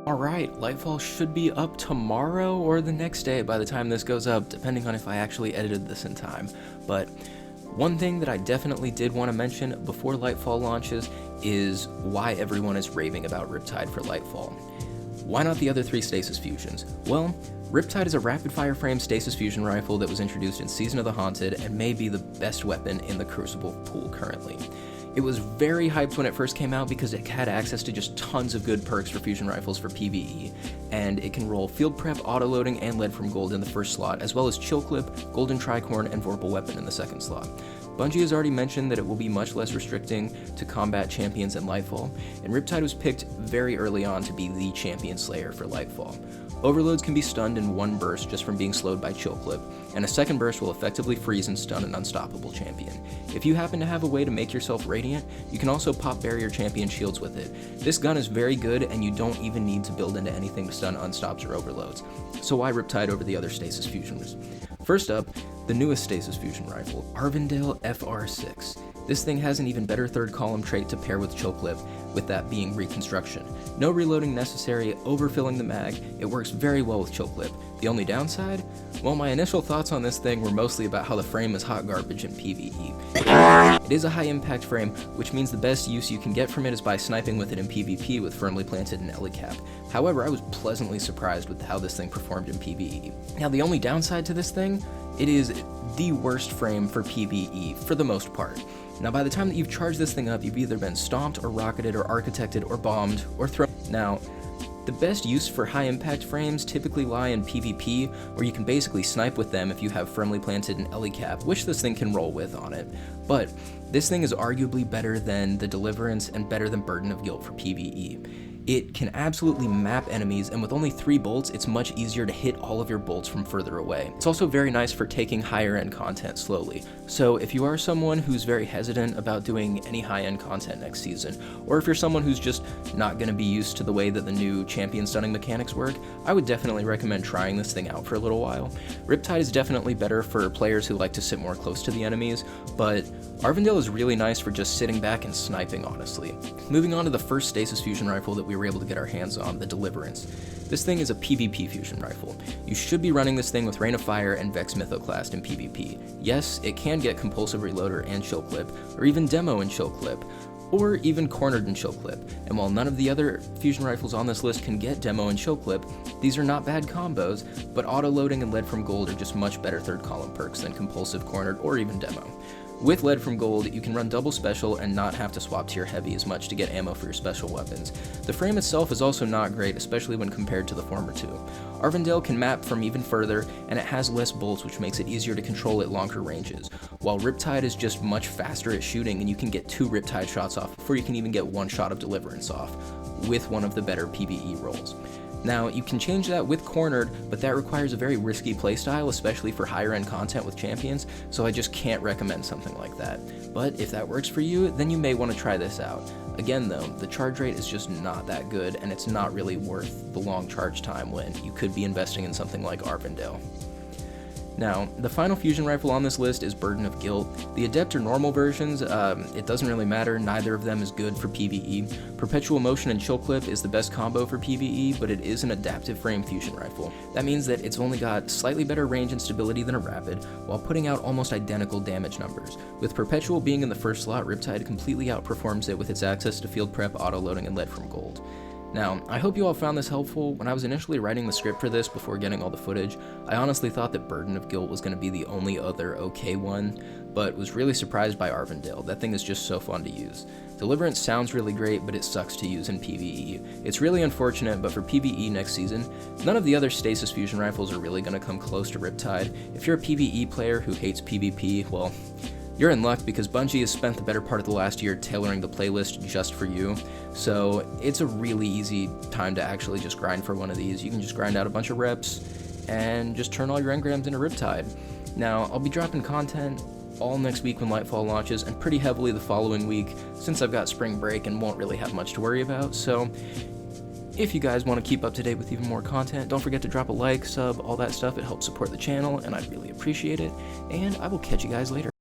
Alright, Lightfall should be up tomorrow or the next day by the time this goes up, depending on if I actually edited this in time. But one thing that I definitely did want to mention before Lightfall launches is why everyone is raving about Riptide for Lightfall. Why not the other three stasis fusions? Well, Riptide is a rapid-fire frame stasis fusion rifle that was introduced in Season of the Haunted and may be the best weapon in the Crucible pool currently. It was very hyped when it first came out because it had access to just tons of good perks for fusion rifles for PvE, and it can roll field prep, auto-loading, and lead from gold in the first slot, as well as chill clip, golden tricorn, and vorpal weapon in the second slot. Bungie has already mentioned that it will be much less restricting to combat champions in Lightfall, and Riptide was picked very early on to be the champion slayer for Lightfall. Overloads can be stunned in one burst just from being slowed by chill clip, and a second burst will effectively freeze and stun an unstoppable champion. If you happen to have a way to make yourself radiant, you can also pop barrier champion shields with it. This gun is very good and you don't even need to build into anything to stun unstops or overloads. So why Riptide over the other stasis fusions? First up, the newest stasis fusion rifle, Arvindale FR6. This thing has an even better third column trait to pair with chill clip, with that being reconstruction. No reloading necessary, overfilling the mag, it works very well with chill clip. The only downside? Well, my initial thoughts on this thing were mostly about how the frame is hot garbage in PvE. It is a high impact frame, which means the best use you can get from it is by sniping with it in PvP with firmly planted and ellie cap. However, I was pleasantly surprised with how this thing performed in PvE. Now the only downside to this thing, it is the worst frame for PvE for the most part. Now by the time that you've charged this thing up, you've either been stomped or rocketed or architected or bombed or thrown. Now, the best use for high impact frames typically lie in PvP, where you can basically snipe with them if you have firmly planted an ellie cap, which this thing can roll with on it. But this thing is arguably better than the Deliverance and better than Burden of Guilt for PvE. It can absolutely map enemies, and with only 3 bolts, it's much easier to hit all of your bolts from further away. It's also very nice for taking higher end content slowly. So if you are someone who's very hesitant about doing any high end content next season, or if you're someone who's just not going to be used to the way that the new champion stunning mechanics work, I would definitely recommend trying this thing out for a little while. Riptide is definitely better for players who like to sit more close to the enemies, but Arvindale is really nice for just sitting back and sniping, honestly. Moving on to the first stasis fusion rifle that we were able to get our hands on, the Deliverance. This thing is a PvP fusion rifle. You should be running this thing with Rain of Fire and Vex Mythoclast in PvP. Yes, it can get Compulsive Reloader and Chill Clip, or even Demo and Chill Clip, or even Cornered and Chill Clip. And while none of the other fusion rifles on this list can get Demo and Chill Clip, these are not bad combos, but auto-loading and Lead from Gold are just much better third column perks than Compulsive, Cornered, or even Demo. With Lead from Gold, you can run double special and not have to swap to your heavy as much to get ammo for your special weapons. The frame itself is also not great, especially when compared to the former two. Arvindale can map from even further, and it has less bolts, which makes it easier to control at longer ranges, while Riptide is just much faster at shooting, and you can get 2 Riptide shots off before you can even get 1 shot of Deliverance off, with one of the better PvE rolls. Now, you can change that with Cornered, but that requires a very risky playstyle, especially for higher end content with champions, so I just can't recommend something like that. But if that works for you, then you may want to try this out. Again though, the charge rate is just not that good, and it's not really worth the long charge time when you could be investing in something like Arvindale. Now, the final fusion rifle on this list is Burden of Guilt. The Adept or normal versions, it doesn't really matter, neither of them is good for PvE. Perpetual Motion and Chill Clip is the best combo for PvE, but it is an adaptive frame fusion rifle. That means that it's only got slightly better range and stability than a Rapid, while putting out almost identical damage numbers. With Perpetual being in the first slot, Riptide completely outperforms it with its access to field prep, auto-loading, and Lead from Gold. Now, I hope you all found this helpful. When I was initially writing the script for this before getting all the footage, I honestly thought that Burden of Guilt was going to be the only other okay one, but was really surprised by Arvindale. That thing is just so fun to use. Deliverance sounds really great, but it sucks to use in PvE. It's really unfortunate, but for PvE next season, none of the other stasis fusion rifles are really going to come close to Riptide. If you're a PvE player who hates PvP, well, you're in luck because Bungie has spent the better part of the last year tailoring the playlist just for you, so it's a really easy time to actually just grind for one of these. You can just grind out a bunch of reps and just turn all your engrams into Riptide. Now, I'll be dropping content all next week when Lightfall launches, and pretty heavily the following week since I've got spring break and won't really have much to worry about, so if you guys want to keep up to date with even more content, don't forget to drop a like, sub, all that stuff. It helps support the channel, and I'd really appreciate it, and I will catch you guys later.